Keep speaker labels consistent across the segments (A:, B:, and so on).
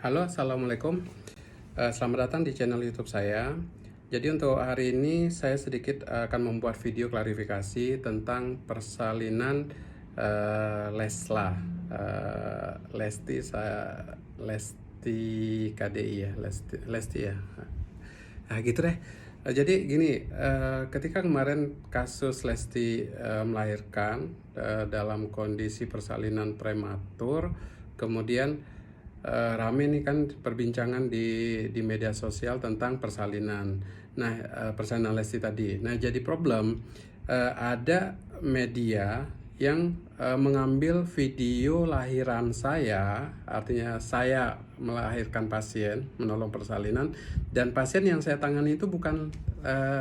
A: Halo, assalamualaikum. Selamat datang di channel YouTube saya. Jadi untuk hari ini saya sedikit akan membuat video klarifikasi tentang persalinan Lesla, Lesti KDI ya, Lesti ya. Nah gitu deh. Jadi gini, ketika kemarin kasus Lesti melahirkan dalam kondisi persalinan prematur, kemudian rame nih kan perbincangan di media sosial tentang persalinan. Nah, persalinan Lesti tadi. Nah, jadi problem ada media yang mengambil video lahiran saya, artinya saya melahirkan pasien, menolong persalinan, dan pasien yang saya tangani itu bukan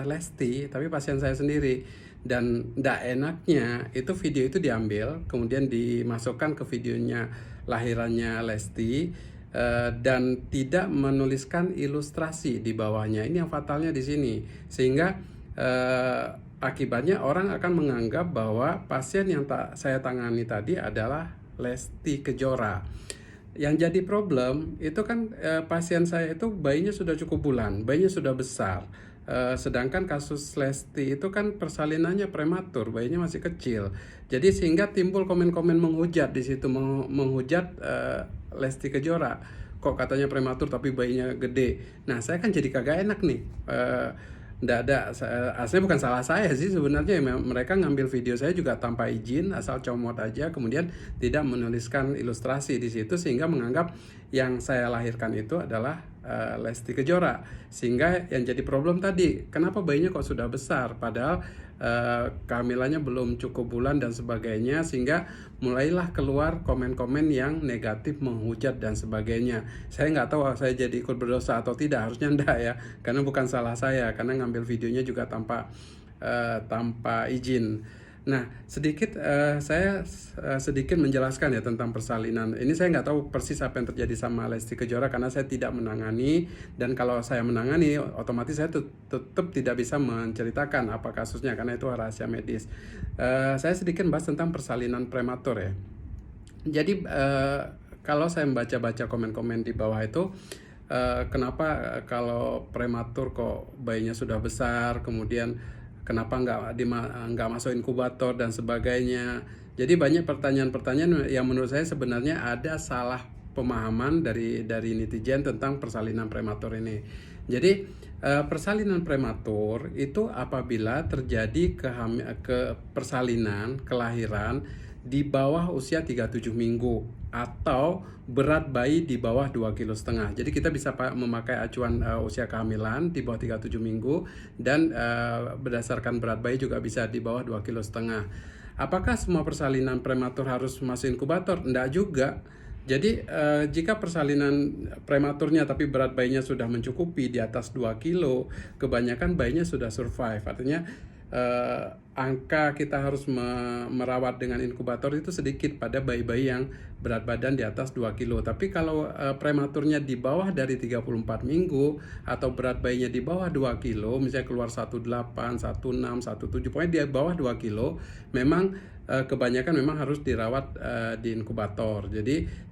A: Lesti, tapi pasien saya sendiri. Dan tidak enaknya itu video itu diambil, kemudian dimasukkan ke videonya lahirannya Lesti, dan tidak menuliskan ilustrasi di bawahnya. Ini yang fatalnya di sini, sehingga akibatnya orang akan menganggap bahwa pasien yang saya tangani tadi adalah Lesti Kejora. Yang jadi problem itu kan pasien saya itu bayinya sudah cukup bulan, bayinya sudah besar. Sedangkan kasus Lesti itu kan persalinannya prematur, bayinya masih kecil. Jadi sehingga timbul komen-komen menghujat di situ, menghujat Lesti Kejora. Kok katanya prematur tapi bayinya gede. Nah, saya kan jadi kagak enak nih. Nggak ada, aslinya bukan salah saya sih sebenarnya. Mereka ngambil video saya juga tanpa izin, asal comot aja, kemudian tidak menuliskan ilustrasi di situ, sehingga menganggap yang saya lahirkan itu adalah Lesti Kejora. Sehingga yang jadi problem tadi, kenapa bayinya kok sudah besar padahal kehamilannya belum cukup bulan dan sebagainya, sehingga mulailah keluar komen-komen yang negatif, menghujat dan sebagainya. Saya nggak tahu saya jadi ikut berdosa atau tidak, harusnya enggak ya, karena bukan salah saya, karena ngambil videonya juga tanpa izin. Nah, saya sedikit menjelaskan ya tentang persalinan. Ini saya nggak tahu persis apa yang terjadi sama Lesti Kejora karena saya tidak menangani, dan kalau saya menangani otomatis saya tetap tidak bisa menceritakan apa kasusnya karena itu rahasia medis. Saya sedikit bahas tentang persalinan prematur ya. Jadi kalau saya membaca-baca komen-komen di bawah itu, kenapa kalau prematur kok bayinya sudah besar, kemudian kenapa nggak masuk inkubator dan sebagainya. Jadi banyak pertanyaan-pertanyaan yang menurut saya sebenarnya ada salah pemahaman dari netizen tentang persalinan prematur ini. Jadi persalinan prematur itu apabila terjadi persalinan kelahiran di bawah usia 37 minggu atau berat bayi di bawah 2,5 kg. Jadi kita bisa memakai acuan usia kehamilan di bawah 37 minggu, dan berdasarkan berat bayi juga bisa di bawah 2,5 kg. Apakah semua persalinan prematur harus masuk inkubator? Enggak juga. Jadi jika persalinan prematurnya tapi berat bayinya sudah mencukupi di atas 2 kilo, kebanyakan bayinya sudah survive. Artinya angka kita harus merawat dengan inkubator itu sedikit pada bayi-bayi yang berat badan di atas 2 kilo. Tapi kalau prematurnya di bawah dari 34 minggu atau berat bayinya di bawah 2 kilo, misalnya keluar 18, 16, 17, pokoknya di bawah 2 kilo, memang kebanyakan memang harus dirawat di inkubator. Jadi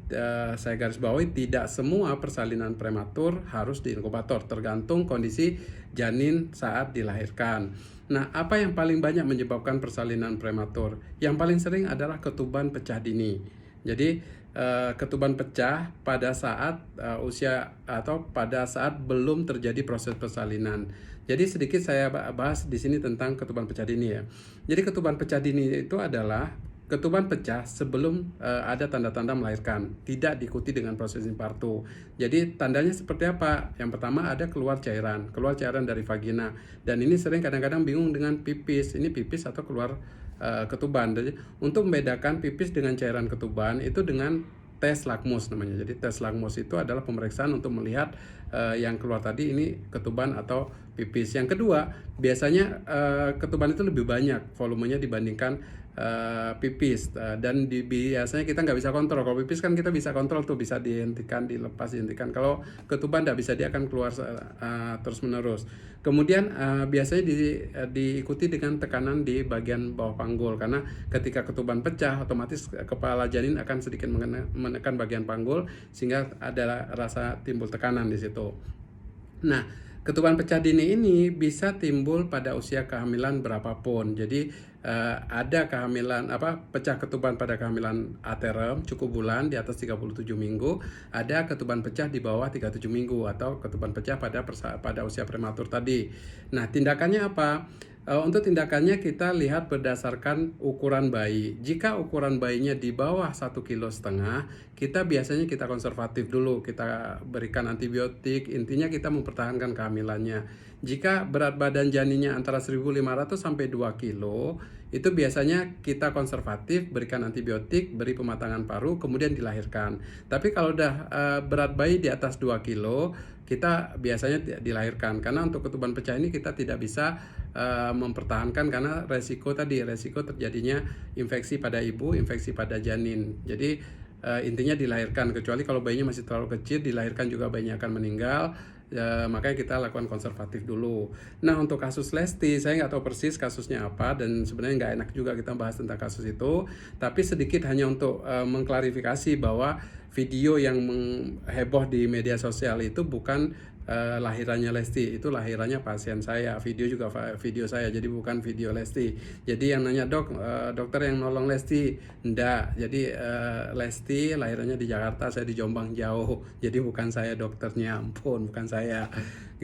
A: saya garis bawahi, tidak semua persalinan prematur harus di inkubator, tergantung kondisi janin saat dilahirkan. Nah, apa yang paling banyak menyebabkan persalinan prematur? Yang paling sering adalah ketuban pecah dini. Jadi ketuban pecah pada saat usia atau pada saat belum terjadi proses persalinan. Jadi sedikit saya bahas di sini tentang ketuban pecah dini ya. Jadi ketuban pecah dini itu adalah ketuban pecah sebelum ada tanda-tanda melahirkan, tidak diikuti dengan proses infartu. Jadi tandanya seperti apa? Yang pertama ada keluar cairan dari vagina, dan ini sering kadang-kadang bingung dengan pipis. Ini pipis atau keluar ketuban. Jadi untuk membedakan pipis dengan cairan ketuban itu dengan tes lakmus namanya. Jadi tes lakmus itu adalah pemeriksaan untuk melihat yang keluar tadi ini ketuban atau pipis. Yang kedua, biasanya ketuban itu lebih banyak volumenya dibandingkan pipis. Dan biasanya kita nggak bisa kontrol. Kalau pipis kan kita bisa kontrol tuh, bisa dihentikan, dilepas, dihentikan. Kalau ketuban nggak bisa, dia akan keluar terus menerus. Kemudian biasanya diikuti dengan tekanan di bagian bawah panggul, karena ketika ketuban pecah otomatis kepala janin akan sedikit menekan bagian panggul sehingga ada rasa timbul tekanan di situ. Nah, ketuban pecah dini ini bisa timbul pada usia kehamilan berapapun. Jadi ada kehamilan pecah ketuban pada kehamilan aterem cukup bulan di atas 37 minggu, ada ketuban pecah di bawah 37 minggu atau ketuban pecah pada usia prematur tadi. Nah, tindakannya apa? Untuk tindakannya kita lihat berdasarkan ukuran bayi. Jika ukuran bayinya di bawah 1,5 kg, kita biasanya konservatif dulu, kita berikan antibiotik, intinya kita mempertahankan kehamilannya. Jika berat badan janinnya antara 1.500 sampai 2 kilo, itu biasanya kita konservatif, berikan antibiotik, beri pematangan paru, kemudian dilahirkan. Tapi kalau udah berat bayi di atas 2 kilo, kita biasanya dilahirkan. Karena untuk ketuban pecah ini kita tidak bisa mempertahankan karena resiko terjadinya infeksi pada ibu, infeksi pada janin. Jadi intinya dilahirkan, kecuali kalau bayinya masih terlalu kecil, dilahirkan juga bayinya akan meninggal. Makanya kita lakukan konservatif dulu. Nah, untuk kasus Lesti, saya nggak tahu persis kasusnya apa, dan sebenarnya nggak enak juga kita bahas tentang kasus itu. Tapi sedikit hanya untuk mengklarifikasi bahwa video yang heboh di media sosial itu bukan lahirannya Lesti, itu lahirannya pasien saya. Video juga video saya, jadi bukan video Lesti. Jadi yang nanya, dokter yang nolong Lesti, enggak. Jadi Lesti lahirannya di Jakarta, saya di Jombang jauh. Jadi bukan saya dokternya, ampun, bukan saya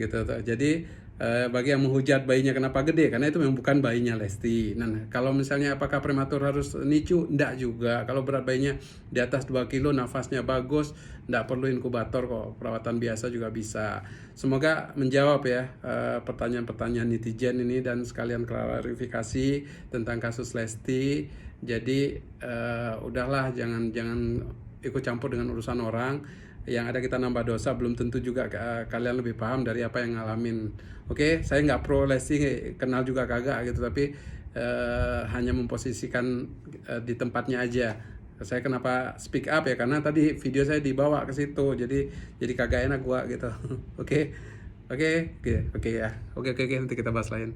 A: gitu. Jadi bagi yang menghujat bayinya kenapa gede, karena itu memang bukan bayinya Lesti. Nah, kalau misalnya apakah prematur harus NICU, enggak juga. Kalau berat bayinya di atas 2 kilo, nafasnya bagus, enggak perlu inkubator kok, perawatan biasa juga bisa. Semoga menjawab ya pertanyaan-pertanyaan netizen ini, dan sekalian klarifikasi tentang kasus Lesti. Jadi udahlah, jangan ikut campur dengan urusan orang. Yang ada kita nambah dosa, belum tentu juga kalian lebih paham dari apa yang ngalamin. Oke, saya nggak pro Lesti, kenal juga kagak gitu, tapi hanya memposisikan di tempatnya aja. Saya kenapa speak up ya, karena tadi video saya dibawa ke situ, jadi kagak enak gua gitu. Oke ya, oke, nanti kita bahas lain.